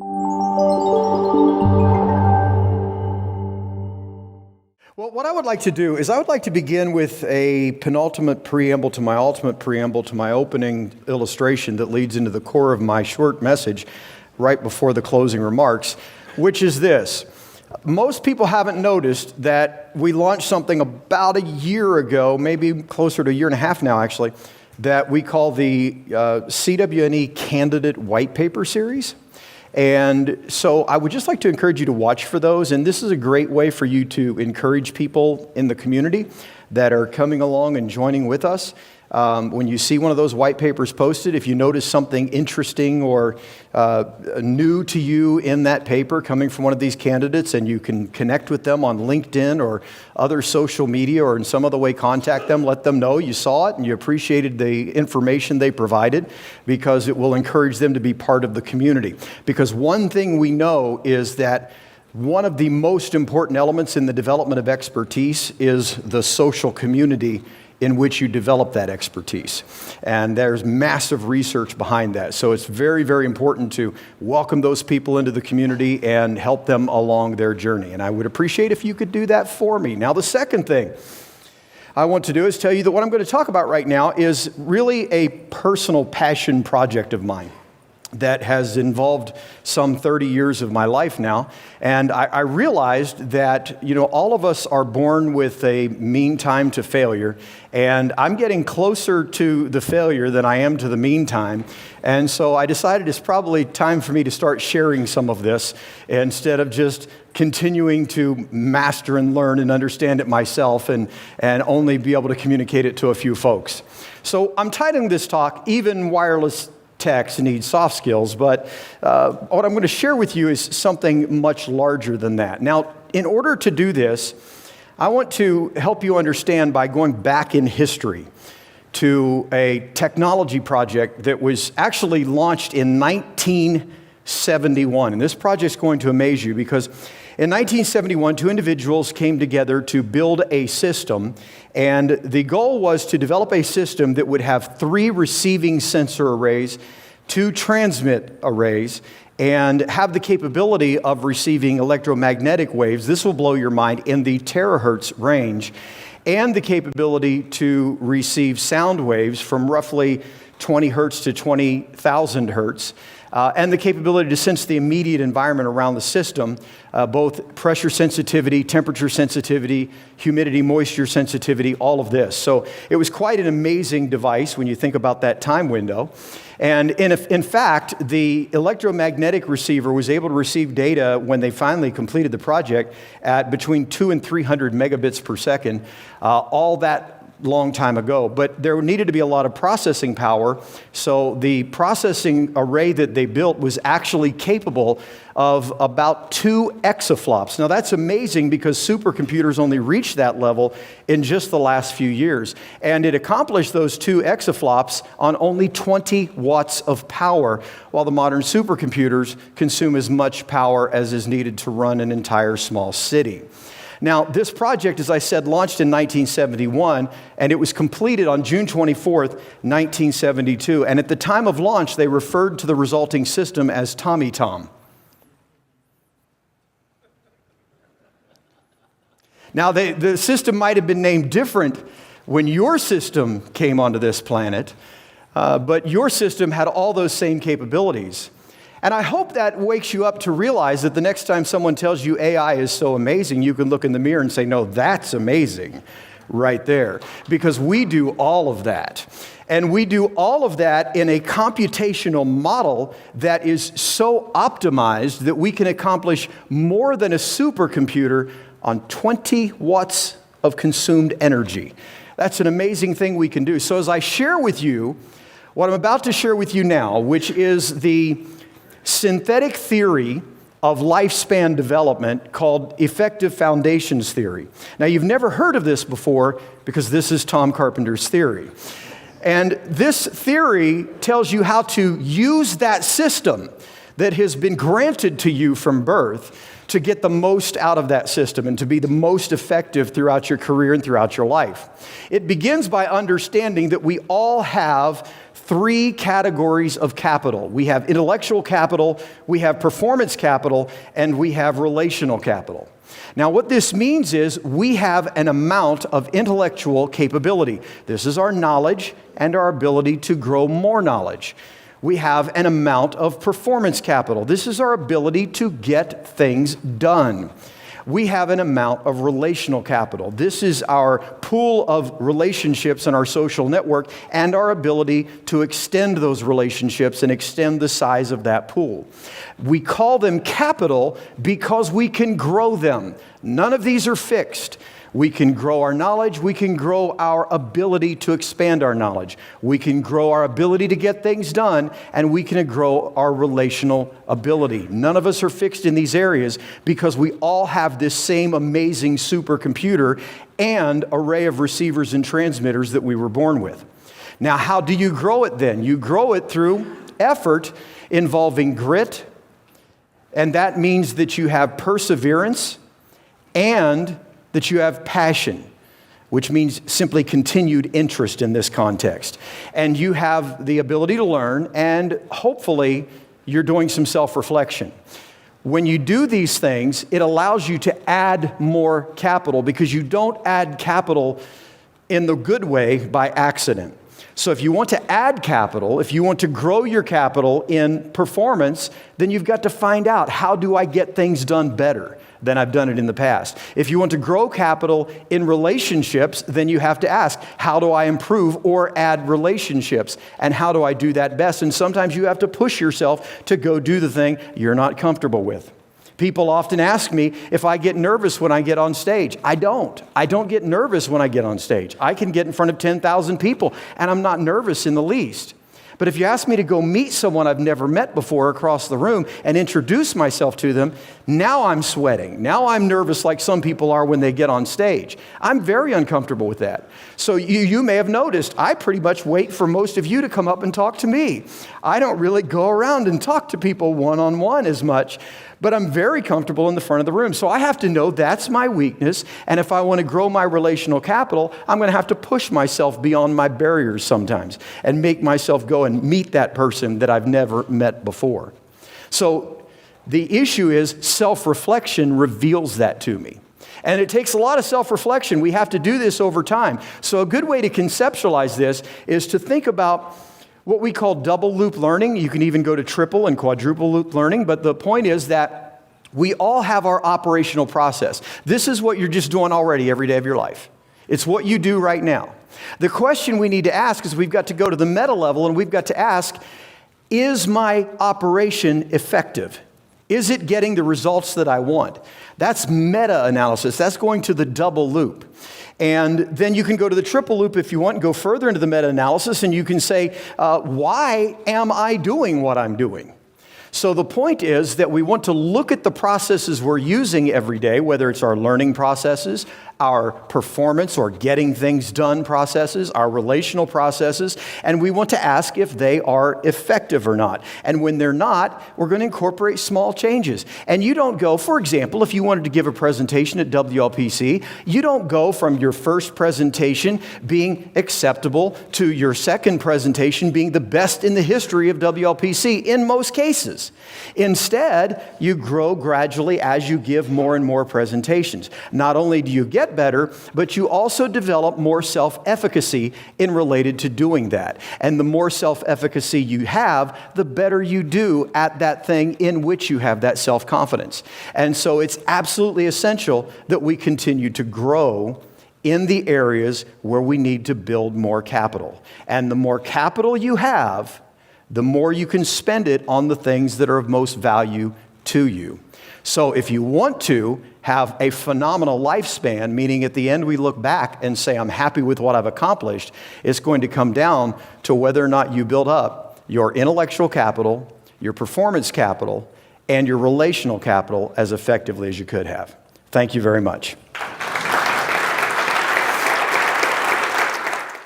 Well, what I would like to do is I would like to begin with a penultimate preamble to my ultimate preamble to my opening illustration that leads into the core of my short message right before the closing remarks, which is this. Most people haven't noticed that we launched something about a year ago, maybe closer to a year and a half now actually, that we call the CWNE Candidate White Paper Series. And so I would just like to encourage you to watch for those, and this is a great way for you to encourage people in the community that are coming along and joining with us. When you see one of those white papers posted, if you notice something interesting or new to you in that paper coming from one of these candidates, and you can connect with them on LinkedIn or other social media or in some other way contact them, let them know you saw it and you appreciated the information they provided, because it will encourage them to be part of the community. Because one thing we know is that one of the most important elements in the development of expertise is the social community in which you develop that expertise. And there's massive research behind that. So it's very, very important to welcome those people into the community and help them along their journey. And I would appreciate if you could do that for me. Now, the second thing I want to do is tell you that what I'm going to talk about right now is really a personal passion project of mine that has involved some 30 years of my life now. And I realized that, all of us are born with a mean time to failure, and I'm getting closer to the failure than I am to the mean time. And so I decided it's probably time for me to start sharing some of this instead of just continuing to master and learn and understand it myself and only be able to communicate it to a few folks. So I'm titling this talk, Even Wireless Techs Need Soft Skills, but what I'm going to share with you is something much larger than that. Now, in order to do this, I want to help you understand by going back in history to a technology project that was actually launched in 1971. And this project's going to amaze you because in 1971, two individuals came together to build a system, and the goal was to develop a system that would have 3 receiving sensor arrays, 2 transmit arrays, and have the capability of receiving electromagnetic waves. This will blow your mind, in the terahertz range, and the capability to receive sound waves from roughly 20 hertz to 20,000 hertz. And the capability to sense the immediate environment around the system, both pressure sensitivity, temperature sensitivity, humidity, moisture sensitivity, all of this. So it was quite an amazing device when you think about that time window. And in fact, the electromagnetic receiver was able to receive data when they finally completed the project at between 200 and 300 megabits per second, all that long time ago, but there needed to be a lot of processing power, so the processing array that they built was actually capable of about 2 exaflops. Now that's amazing because supercomputers only reached that level in just the last few years, and it accomplished those 2 exaflops on only 20 watts of power, while the modern supercomputers consume as much power as is needed to run an entire small city. Now, this project, as I said, launched in 1971, and it was completed on June 24th, 1972. And at the time of launch, they referred to the resulting system as Tommy Tom. Now, the system might have been named different when your system came onto this planet, but your system had all those same capabilities. And I hope that wakes you up to realize that the next time someone tells you AI is so amazing, you can look in the mirror and say, no, that's amazing right there. Because we do all of that. And we do all of that in a computational model that is so optimized that we can accomplish more than a supercomputer on 20 watts of consumed energy. That's an amazing thing we can do. So as I share with you what I'm about to share with you now, which is the synthetic theory of lifespan development called effective foundations theory. Now, you've never heard of this before because this is Tom Carpenter's theory. And this theory tells you how to use that system that has been granted to you from birth to get the most out of that system and to be the most effective throughout your career and throughout your life. It begins by understanding that we all have three categories of capital. We have intellectual capital, we have performance capital, and we have relational capital. Now, what this means is we have an amount of intellectual capability. This is our knowledge and our ability to grow more knowledge. We have an amount of performance capital. This is our ability to get things done. We have an amount of relational capital. This is our pool of relationships in our social network and our ability to extend those relationships and extend the size of that pool. We call them capital because we can grow them. None of these are fixed. We can grow our knowledge. We can grow our ability to expand our knowledge. We can grow our ability to get things done, and we can grow our relational ability. None of us are fixed in these areas because we all have this same amazing supercomputer and array of receivers and transmitters that we were born with. Now, how do you grow it then? You grow it through effort involving grit, and that means that you have perseverance and that you have passion, which means simply continued interest in this context. And you have the ability to learn, and hopefully you're doing some self-reflection. When you do these things, it allows you to add more capital because you don't add capital in the good way by accident. So if you want to add capital, if you want to grow your capital in performance, then you've got to find out, how do I get things done better than I've done it in the past? If you want to grow capital in relationships, then you have to ask, how do I improve or add relationships? And how do I do that best? And sometimes you have to push yourself to go do the thing you're not comfortable with. People often ask me if I get nervous when I get on stage. I don't. I don't get nervous when I get on stage. I can get in front of 10,000 people, and I'm not nervous in the least. But if you ask me to go meet someone I've never met before across the room and introduce myself to them, now I'm sweating. Now I'm nervous like some people are when they get on stage. I'm very uncomfortable with that. So you may have noticed, I pretty much wait for most of you to come up and talk to me. I don't really go around and talk to people one-on-one as much, but I'm very comfortable in the front of the room. So I have to know that's my weakness, and if I want to grow my relational capital, I'm going to have to push myself beyond my barriers sometimes and make myself go and meet that person that I've never met before. So the issue is self-reflection reveals that to me. And it takes a lot of self-reflection. We have to do this over time. So a good way to conceptualize this is to think about what we call double loop learning. You can even go to triple and quadruple loop learning, but the point is that we all have our operational process. This is what you're just doing already every day of your life. It's what you do right now. The question we need to ask is we've got to go to the meta level and we've got to ask, is my operation effective? Is it getting the results that I want? That's meta-analysis. That's going to the double loop. And then you can go to the triple loop if you want and go further into the meta-analysis, and you can say, why am I doing what I'm doing? So the point is that we want to look at the processes we're using every day, whether it's our learning processes, our performance or getting things done processes, our relational processes, and we want to ask if they are effective or not. And when they're not, we're going to incorporate small changes. And you don't go, for example, if you wanted to give a presentation at WLPC, you don't go from your first presentation being acceptable to your second presentation being the best in the history of WLPC in most cases. Instead, you grow gradually as you give more and more presentations. Not only do you get better, but you also develop more self-efficacy in related to doing that. And the more self-efficacy you have, the better you do at that thing in which you have that self-confidence. And so it's absolutely essential that we continue to grow in the areas where we need to build more capital. And the more capital you have, the more you can spend it on the things that are of most value to you. So if you want to have a phenomenal lifespan, meaning at the end we look back and say, I'm happy with what I've accomplished, it's going to come down to whether or not you build up your intellectual capital, your performance capital, and your relational capital as effectively as you could have. Thank you very much.